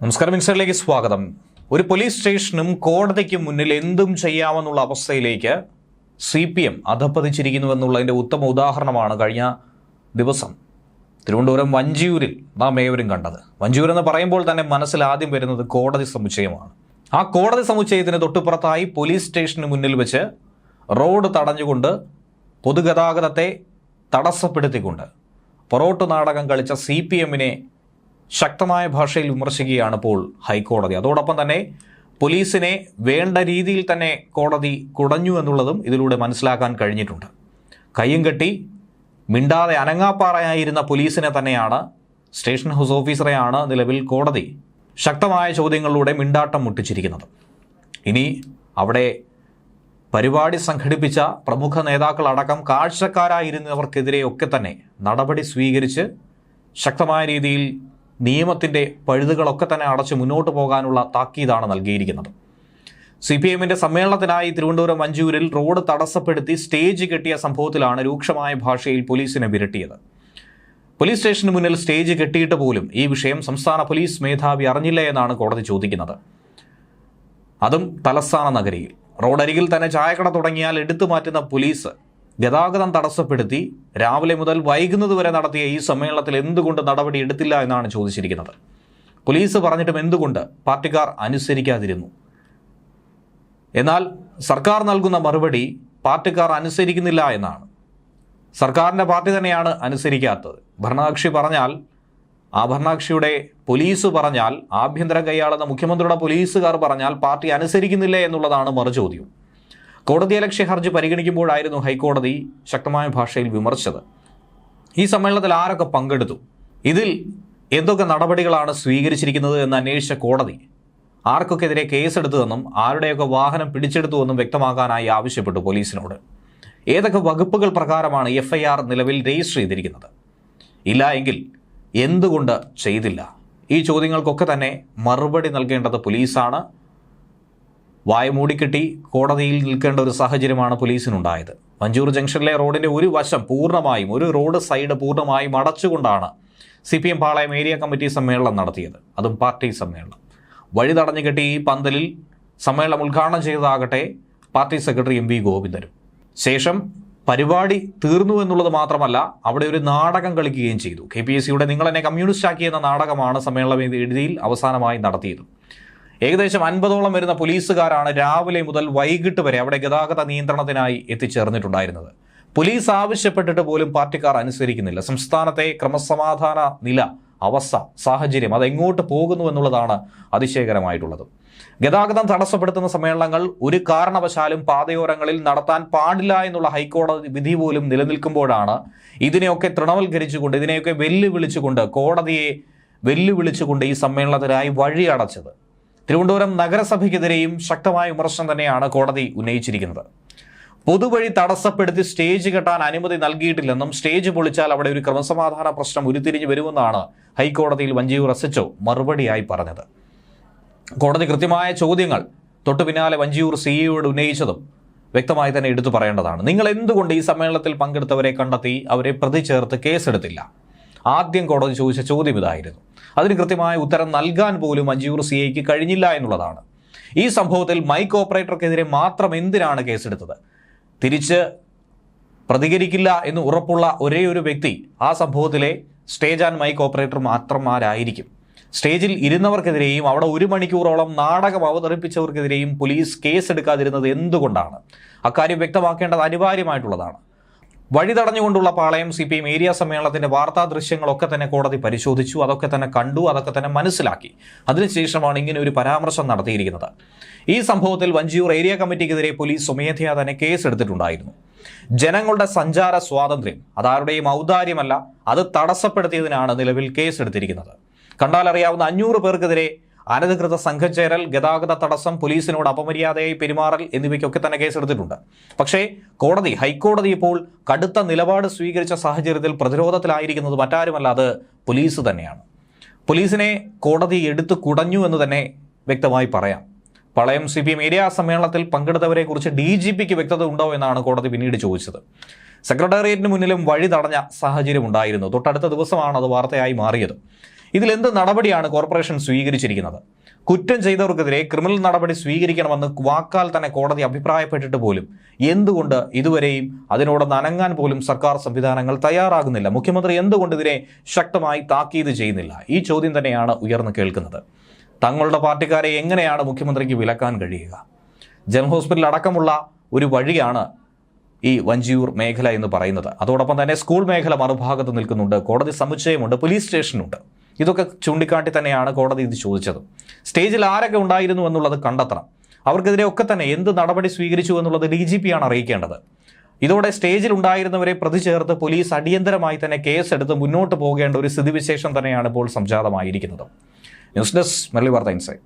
നമസ്കാരം, ഇൻസൈഡിലേക്ക് സ്വാഗതം. ഒരു പോലീസ് സ്റ്റേഷനും കോടതിക്കും മുന്നിൽ എന്തും ചെയ്യാമെന്നുള്ള അവസ്ഥയിലേക്ക് CPM അധപ്പതിച്ചിരിക്കുന്നുവെന്നുള്ളതിൻ്റെ ഉത്തമ ഉദാഹരണമാണ് കഴിഞ്ഞ ദിവസം തിരുവനന്തപുരം വഞ്ചിയൂരിൽ നാം ഏവരും കണ്ടത്. വഞ്ചിയൂർ എന്ന് പറയുമ്പോൾ തന്നെ മനസ്സിൽ ആദ്യം വരുന്നത് കോടതി സമുച്ചയമാണ്. ആ കോടതി സമുച്ചയത്തിന് തൊട്ടുപുറത്തായി പോലീസ് സ്റ്റേഷന് മുന്നിൽ വെച്ച് റോഡ് തടഞ്ഞുകൊണ്ട് പൊതുഗതാഗതത്തെ തടസ്സപ്പെടുത്തിക്കൊണ്ട് പൊറോട്ട് നാടകം കളിച്ച CPMനെ ശക്തമായ ഭാഷയിൽ വിമർശിക്കുകയാണ് ഇപ്പോൾ ഹൈക്കോടതി. അതോടൊപ്പം തന്നെ പോലീസിനെ വേണ്ട രീതിയിൽ തന്നെ കോടതി കുടഞ്ഞു എന്നുള്ളതും ഇതിലൂടെ മനസ്സിലാക്കാൻ കഴിഞ്ഞിട്ടുണ്ട്. കയ്യും കെട്ടി മിണ്ടാതെ അനങ്ങാപ്പാറയായിരുന്ന പോലീസിനെ തന്നെയാണ്, സ്റ്റേഷൻ ഹൗസ് ഓഫീസറെയാണ് നിലവിൽ കോടതി ശക്തമായ ചോദ്യങ്ങളിലൂടെ മിണ്ടാട്ടം മുട്ടിച്ചിരിക്കുന്നത്. ഇനി അവിടെ പരിപാടി സംഘടിപ്പിച്ച പ്രമുഖ നേതാക്കളടക്കം കാഴ്ചക്കാരായിരുന്നവർക്കെതിരെയൊക്കെ തന്നെ നടപടി സ്വീകരിച്ച് ശക്തമായ രീതിയിൽ നിയമത്തിൻ്റെ പഴുതുകളൊക്കെ തന്നെ അടച്ച് മുന്നോട്ട് പോകാനുള്ള താക്കീതാണ് നൽകിയിരിക്കുന്നത്. CPMന്റെ സമ്മേളനത്തിനായി തിരുവനന്തപുരം വഞ്ചിയൂരിൽ റോഡ് തടസ്സപ്പെടുത്തി സ്റ്റേജ് കെട്ടിയ സംഭവത്തിലാണ് രൂക്ഷമായ ഭാഷയിൽ പോലീസിനെ വിരട്ടിയത്. പോലീസ് സ്റ്റേഷന് മുന്നിൽ സ്റ്റേജ് കെട്ടിയിട്ട് പോലും ഈ വിഷയം സംസ്ഥാന പോലീസ് മേധാവി അറിഞ്ഞില്ല എന്നാണ് കോടതി ചോദിക്കുന്നത്. അതും തലസ്ഥാന നഗരിയിൽ റോഡരികിൽ തന്നെ ചായക്കട തുടങ്ങിയാൽ എടുത്തു മാറ്റുന്ന പോലീസ് ഗതാഗതം തടസ്സപ്പെടുത്തി രാവിലെ മുതൽ വൈകുന്നതുവരെ നടത്തിയ ഈ സമ്മേളനത്തിൽ എന്തുകൊണ്ട് നടപടി എടുത്തില്ല എന്നാണ് ചോദിച്ചിരിക്കുന്നത്. പോലീസ് പറഞ്ഞിട്ടും എന്തുകൊണ്ട് പാർട്ടിക്കാർ അനുസരിക്കാതിരുന്നു? എന്നാൽ സർക്കാർ നൽകുന്ന മറുപടി പാർട്ടിക്കാർ അനുസരിക്കുന്നില്ല എന്നാണ്. സർക്കാരിൻ്റെ പാർട്ടി തന്നെയാണ് അനുസരിക്കാത്തത്. ഭരണകക്ഷി പറഞ്ഞാൽ, ആ ഭരണകക്ഷിയുടെ പോലീസ് പറഞ്ഞാൽ, ആഭ്യന്തരം കൈയാളുന്ന മുഖ്യമന്ത്രിയുടെ പോലീസുകാർ പറഞ്ഞാൽ പാർട്ടി അനുസരിക്കുന്നില്ലേ എന്നുള്ളതാണ് മറുചോദ്യം. കോടതിയലക്ഷ്യ ഹർജി പരിഗണിക്കുമ്പോഴായിരുന്നു ഹൈക്കോടതി ശക്തമായ ഭാഷയിൽ വിമർശിച്ചത്. ഈ സമ്മേളനത്തിൽ ആരൊക്കെ പങ്കെടുത്തു, ഇതിൽ എന്തൊക്കെ നടപടികളാണ് സ്വീകരിച്ചിരിക്കുന്നത് എന്ന് അന്വേഷിച്ച കോടതി ആർക്കൊക്കെതിരെ കേസെടുത്തുവെന്നും ആരുടെയൊക്കെ വാഹനം പിടിച്ചെടുത്തുവെന്നും വ്യക്തമാക്കാനായി ആവശ്യപ്പെട്ടു പോലീസിനോട്. ഏതൊക്കെ വകുപ്പുകൾ പ്രകാരമാണ് FIR നിലവിൽ രജിസ്റ്റർ ചെയ്തിരിക്കുന്നത്, ഇല്ല എങ്കിൽ എന്തുകൊണ്ട് ചെയ്തില്ല? ഈ ചോദ്യങ്ങൾക്കൊക്കെ തന്നെ മറുപടി നൽകേണ്ടത് പോലീസാണ്. വായ മൂടിക്കെട്ടി കോടതിയിൽ നിൽക്കേണ്ട ഒരു സാഹചര്യമാണ് പോലീസിനുണ്ടായത്. വഞ്ചിയൂർ ജംഗ്ഷനിലെ റോഡിൻ്റെ ഒരു വശം പൂർണ്ണമായും, ഒരു റോഡ് സൈഡ് പൂർണ്ണമായും അടച്ചുകൊണ്ടാണ് CPM പാളയം ഏരിയ കമ്മിറ്റി സമ്മേളനം നടത്തിയത്. അതും പാർട്ടി സമ്മേളനം. വഴി തടഞ്ഞു കെട്ടി ഈ പന്തലിൽ സമ്മേളനം ഉദ്ഘാടനം ചെയ്തതാകട്ടെ പാർട്ടി സെക്രട്ടറി MV ഗോവിന്ദനും. ശേഷം പരിപാടി തീർന്നു എന്നുള്ളത് മാത്രമല്ല, അവിടെ ഒരു നാടകം കളിക്കുകയും ചെയ്തു. KPSCയുടെ നിങ്ങൾ എന്നെ കമ്മ്യൂണിസ്റ്റ് ആക്കി എന്ന നാടകമാണ് സമ്മേളന വേദിയിൽ അവസാനമായി നടത്തിയത്. ഏകദേശം 50ഓളം വരുന്ന പോലീസുകാരാണ് രാവിലെ മുതൽ വൈകിട്ട് വരെ അവിടെ ഗതാഗത നിയന്ത്രണത്തിനായി എത്തിച്ചേർന്നിട്ടുണ്ടായിരുന്നത്. പോലീസ് ആവശ്യപ്പെട്ടിട്ട് പോലും പാർട്ടിക്കാർ അനുസരിക്കുന്നില്ല. സംസ്ഥാനത്തെ ക്രമസമാധാന നില, അവസ്ഥ, സാഹചര്യം അതെങ്ങോട്ട് പോകുന്നു എന്നുള്ളതാണ് അതിശയകരമായിട്ടുള്ളത്. ഗതാഗതം തടസ്സപ്പെടുത്തുന്ന സമ്മേളനങ്ങൾ ഒരു കാരണവശാലും പാതയോരങ്ങളിൽ നടത്താൻ പാടില്ല എന്നുള്ള ഹൈക്കോടതി വിധി പോലും നിലനിൽക്കുമ്പോഴാണ് ഇതിനെയൊക്കെ തൃണവൽക്കരിച്ചുകൊണ്ട്, ഇതിനെയൊക്കെ വെല്ലുവിളിച്ചുകൊണ്ട്, കോടതിയെ വെല്ലുവിളിച്ചുകൊണ്ട് ഈ സമ്മേളനത്തിനായി വഴി അടച്ചത്. തിരുവനന്തപുരം നഗരസഭയ്ക്കെതിരെയും ശക്തമായ വിമർശനം തന്നെയാണ് കോടതി ഉന്നയിച്ചിരിക്കുന്നത്. പൊതുവഴി തടസ്സപ്പെടുത്തി സ്റ്റേജ് കെട്ടാൻ അനുമതി നൽകിയിട്ടില്ലെന്നും സ്റ്റേജ് പൊളിച്ചാൽ അവിടെ ഒരു ക്രമസമാധാന പ്രശ്നം ഉരുത്തിരിഞ്ഞു വരുമെന്നാണ് ഹൈക്കോടതിയിൽ വഞ്ചിയൂർ SHO മറുപടിയായി പറഞ്ഞത്. കോടതി കൃത്യമായ ചോദ്യങ്ങൾ തൊട്ടു പിന്നാലെ വഞ്ചിയൂർ CEOയോട് ഉന്നയിച്ചതും വ്യക്തമായി തന്നെ എടുത്തു പറയേണ്ടതാണ്. നിങ്ങൾ എന്തുകൊണ്ട് ഈ സമ്മേളനത്തിൽ പങ്കെടുത്തവരെ കണ്ടെത്തി അവരെ പ്രതി ചേർത്ത് കേസെടുത്തില്ല? ആദ്യം കോടതി ചോദിച്ച ചോദ്യം ഇതായിരുന്നു. അതിന് കൃത്യമായ ഉത്തരം നൽകാൻ പോലും വഞ്ചിയൂർ CIക്ക് കഴിഞ്ഞില്ല എന്നുള്ളതാണ്. ഈ സംഭവത്തിൽ മൈക്ക് ഓപ്പറേറ്റർക്കെതിരെ മാത്രം എന്തിനാണ് കേസെടുത്തത്? തിരിച്ച് പ്രതികരിക്കില്ല എന്ന് ഉറപ്പുള്ള ഒരേ ഒരു വ്യക്തി ആ സംഭവത്തിലെ സ്റ്റേജ് ആൻഡ് മൈക്ക് ഓപ്പറേറ്റർ മാത്രമാരായിരിക്കും. സ്റ്റേജിൽ ഇരുന്നവർക്കെതിരെയും അവിടെ 1 മണിക്കൂറോളം നാടകം അവതരിപ്പിച്ചവർക്കെതിരെയും പോലീസ് കേസെടുക്കാതിരുന്നത് എന്തുകൊണ്ടാണ്? അക്കാര്യം വ്യക്തമാക്കേണ്ടത് അനിവാര്യമായിട്ടുള്ളതാണ്. വഴി തടഞ്ഞുകൊണ്ടുള്ള പാളയം CPM ഏരിയ സമ്മേളനത്തിന്റെ വാർത്താ ദൃശ്യങ്ങളൊക്കെ തന്നെ കോടതി പരിശോധിച്ചു, അതൊക്കെ തന്നെ കണ്ടു, അതൊക്കെ തന്നെ മനസ്സിലാക്കി. അതിനുശേഷമാണ് ഇങ്ങനെ ഒരു പരാമർശം നടത്തിയിരിക്കുന്നത്. ഈ സംഭവത്തിൽ വഞ്ചിയൂർ ഏരിയ കമ്മിറ്റിക്കെതിരെ പോലീസ് സ്വമേധയാ തന്നെ കേസെടുത്തിട്ടുണ്ടായിരുന്നു. ജനങ്ങളുടെ സഞ്ചാര സ്വാതന്ത്ര്യം അതാരുടെയും ഔദാര്യമല്ല, അത് തടസ്സപ്പെടുത്തിയതിനാണ് നിലവിൽ കേസെടുത്തിരിക്കുന്നത്. കണ്ടാലറിയാവുന്ന 500 പേർക്കെതിരെ അനധികൃത സംഘം ചേരൽ, ഗതാഗത തടസ്സം, പോലീസിനോട് അപമര്യാദയായി പെരുമാറൽ എന്നിവയ്ക്കൊക്കെ തന്നെ കേസെടുത്തിട്ടുണ്ട്. പക്ഷേ ഹൈക്കോടതി ഇപ്പോൾ കടുത്ത നിലപാട് സ്വീകരിച്ച സാഹചര്യത്തിൽ പ്രതിരോധത്തിലായിരിക്കുന്നത് മറ്റാരുമല്ല, അത് പോലീസ് തന്നെയാണ്. പോലീസിനെ കോടതി എടുത്തു കുടഞ്ഞു എന്ന് തന്നെ വ്യക്തമായി പറയാം. പാളയം CPM ഏരിയ സമ്മേളനത്തിൽ പങ്കെടുത്തവരെക്കുറിച്ച് DGPക്ക് വ്യക്തത ഉണ്ടോ എന്നാണ് കോടതി പിന്നീട് ചോദിച്ചത്. സെക്രട്ടേറിയറ്റിന് മുന്നിലും വഴി തടഞ്ഞ സാഹചര്യം ഉണ്ടായിരുന്നു. തൊട്ടടുത്ത ദിവസമാണ് അത് വാർത്തയായി മാറിയത്. ഇതിലെന്ത് നടപടിയാണ് കോർപ്പറേഷൻ സ്വീകരിച്ചിരിക്കുന്നത്? കുറ്റം ചെയ്തവർക്കെതിരെ ക്രിമിനൽ നടപടി സ്വീകരിക്കണമെന്ന് വാക്കാൽ തന്നെ കോടതി അഭിപ്രായപ്പെട്ടിട്ട് പോലും എന്തുകൊണ്ട് ഇതുവരെയും അതിനോട് അനങ്ങാൻ പോലും സർക്കാർ സംവിധാനങ്ങൾ തയ്യാറാകുന്നില്ല? മുഖ്യമന്ത്രി എന്തുകൊണ്ട് ഇതിനെ ശക്തമായി താക്കീത് ചെയ്യുന്നില്ല? ഈ ചോദ്യം തന്നെയാണ് ഉയർന്നു കേൾക്കുന്നത്. തങ്ങളുടെ പാർട്ടിക്കാരെ എങ്ങനെയാണ് മുഖ്യമന്ത്രിക്ക് വിലക്കാൻ കഴിയുക? ജനറൽ ഹോസ്പിറ്റൽ അടക്കമുള്ള ഒരു വഴിയാണ് ഈ വഞ്ചിയൂർ മേഖല എന്ന് പറയുന്നത്. അതോടൊപ്പം തന്നെ സ്കൂൾ മേഖല മറുഭാഗത്ത് നിൽക്കുന്നുണ്ട്, കോടതി സമുച്ചയമുണ്ട്, പോലീസ് സ്റ്റേഷനുണ്ട്. ഇതൊക്കെ ചൂണ്ടിക്കാട്ടി തന്നെയാണ് കോടതി ഇത് ചോദിച്ചത്. സ്റ്റേജിൽ ആരൊക്കെ ഉണ്ടായിരുന്നു എന്നുള്ളത് കണ്ടെത്തണം. അവർക്കെതിരെ ഒക്കെ തന്നെ എന്ത് നടപടി സ്വീകരിച്ചു എന്നുള്ളത് DGP ആണ് അറിയിക്കേണ്ടത്. ഇതോടെ സ്റ്റേജിൽ ഉണ്ടായിരുന്നവരെ പ്രതി ചേർത്ത് പോലീസ് അടിയന്തരമായി തന്നെ കേസെടുത്ത് മുന്നോട്ട് പോകേണ്ട ഒരു സ്ഥിതിവിശേഷം തന്നെയാണ് ഇപ്പോൾ സംജാതമായിരിക്കുന്നത്. ന്യൂസ് ഡെസ്ക് മലയാളി വാർത്ത ഇൻസൈറ്റ്.